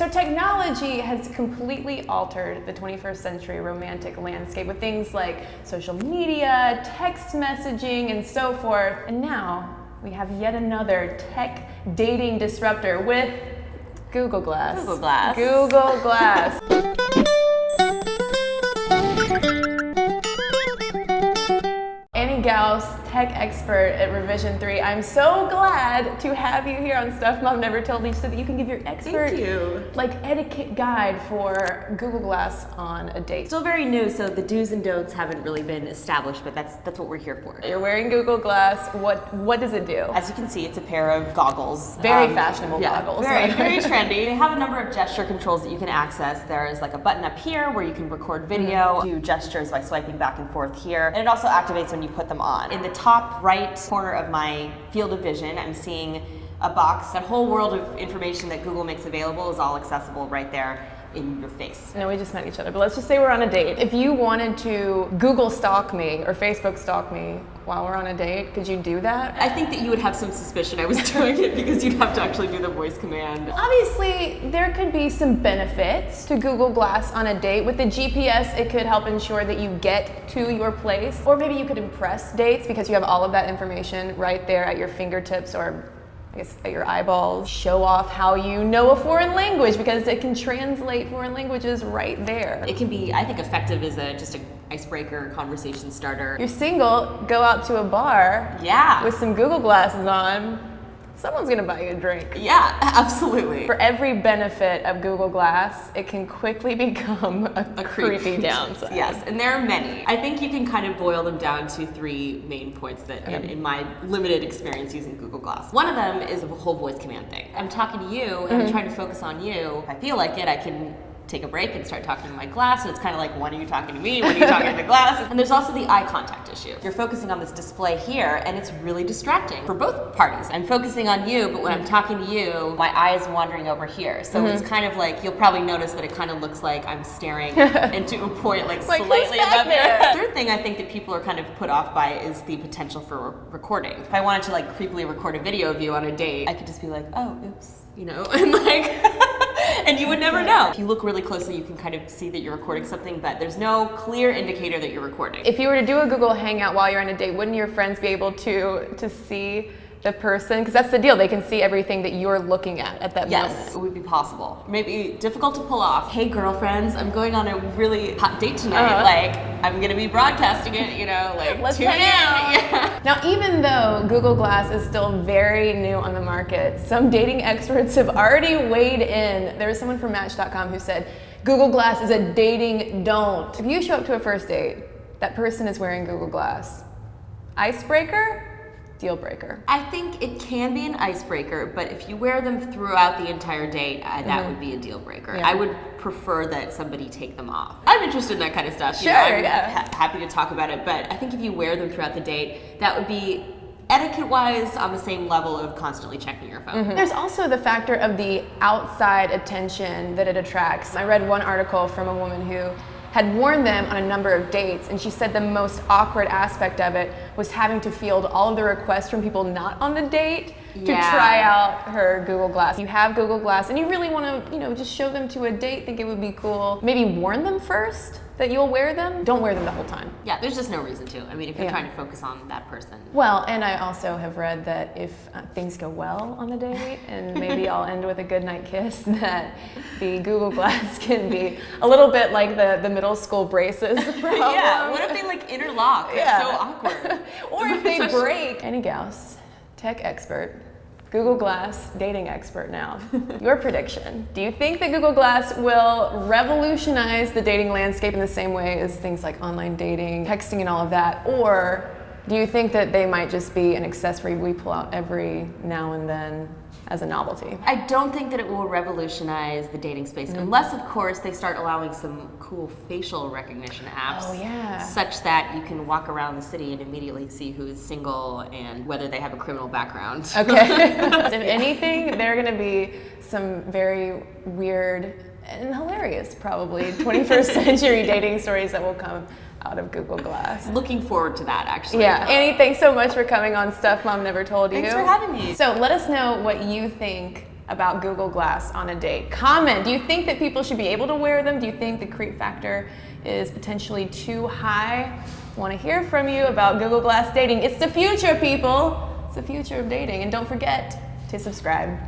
So technology has completely altered the 21st century romantic landscape with things like social media, text messaging, and so forth. And now we have yet another tech dating disruptor with Google Glass. Google Glass. Google Glass. Gaus, tech expert at Revision 3. I'm so glad to have you here on Stuff Mom Never Told You so that you can give your expert etiquette guide for Google Glass on a date. Still very new, so the do's and don'ts haven't really been established, but that's what we're here for. You're wearing Google Glass. What does it do? As you can see, it's a pair of goggles. Very fashionable goggles. Very trendy. They have a number of gesture controls that you can access. There's like a button up here where you can record video, do gestures by swiping back and forth here, and it also activates when you put them on. In the top right corner of my field of vision, I'm seeing a box. That whole world of information that Google makes available is all accessible right there in your face. No, we just met each other, but let's just say we're on a date. If you wanted to Google stalk me or Facebook stalk me while we're on a date, could you do that? I think that you would have some suspicion I was doing it because you'd have to actually do the voice command. Obviously, there could be some benefits to Google Glass on a date. With the GPS, it could help ensure that you get to your place. Or maybe you could impress dates because you have all of that information right there at your fingertips or at your eyeballs. Show off how you know a foreign language because it can translate foreign languages right there. It can be, I think, effective as just an icebreaker, conversation starter. You're single, go out to a bar with some Google Glasses on. Someone's gonna buy you a drink. Yeah, absolutely. For every benefit of Google Glass, it can quickly become a creepy downside. Yes, and there are many. I think you can kind of boil them down to three main points that in my limited experience using Google Glass. One of them is a whole voice command thing. I'm talking to you and I'm trying to focus on you. If I feel like it, I can take a break and start talking to my glass, and it's kind of like, when are you talking to me? When are you talking to the glass? And there's also the eye contact issue. You're focusing on this display here, and it's really distracting for both parties. I'm focusing on you, but when I'm talking to you, my eye is wandering over here. So it's kind of like, you'll probably notice that it kind of looks like I'm staring into a point like slightly above there. Third thing I think that people are kind of put off by is the potential for recording. If I wanted to like creepily record a video of you on a date, I could just be like, oh, oops, you know, and like, and you would never know. If you look really closely, you can kind of see that you're recording something, but there's no clear indicator that you're recording. If you were to do a Google Hangout while you're on a date, wouldn't your friends be able to see the person? Because that's the deal. They can see everything that you're looking at that moment. Yes, it would be possible. Maybe difficult to pull off. Hey girlfriends, I'm going on a really hot date tonight. Like, I'm gonna be broadcasting it, you know, like, let's tune in. Yeah. Now, even though Google Glass is still very new on the market, some dating experts have already weighed in. There was someone from Match.com who said, Google Glass is a dating don't. If you show up to a first date, that person is wearing Google Glass. Icebreaker? Deal breaker. I think it can be an icebreaker, but if you wear them throughout the entire date, that would be a deal breaker. Yeah. I would prefer that somebody take them off. I'm interested in that kind of stuff. Sure, I'm happy to talk about it, but I think if you wear them throughout the date, that would be etiquette-wise on the same level of constantly checking your phone. There's also the factor of the outside attention that it attracts. I read one article from a woman who had worn them on a number of dates, and she said the most awkward aspect of it was having to field all of the requests from people not on the date to try out her Google Glass. You have Google Glass and you really want to, just show them to a date, think it would be cool. Maybe warn them first that you'll wear them. Don't wear them the whole time. Yeah, there's just no reason to. I mean, if you're trying to focus on that person. Well, and I also have read that if things go well on the date and maybe I'll end with a goodnight kiss, that the Google Glass can be a little bit like the middle school braces problem. Yeah, what if they like interlock? It's so awkward. Or if they break. Annie Gaus, tech expert, Google Glass dating expert now. Your prediction. Do you think that Google Glass will revolutionize the dating landscape in the same way as things like online dating, texting and all of that? Or do you think that they might just be an accessory we pull out every now and then as a novelty? I don't think that it will revolutionize the dating space unless, of course, they start allowing some cool facial recognition apps such that you can walk around the city and immediately see who's single and whether they have a criminal background. Okay. If anything, there are going to be some very weird and hilarious, probably, 21st century dating stories that will come out of Google Glass. Looking forward to that, actually. Yeah. Annie, thanks so much for coming on Stuff Mom Never Told You. Thanks for having me. So let us know what you think about Google Glass on a date? Comment. Do you think that people should be able to wear them? Do you think the creep factor is potentially too high? I want to hear from you about Google Glass dating. It's the future, people. It's the future of dating. And don't forget to subscribe.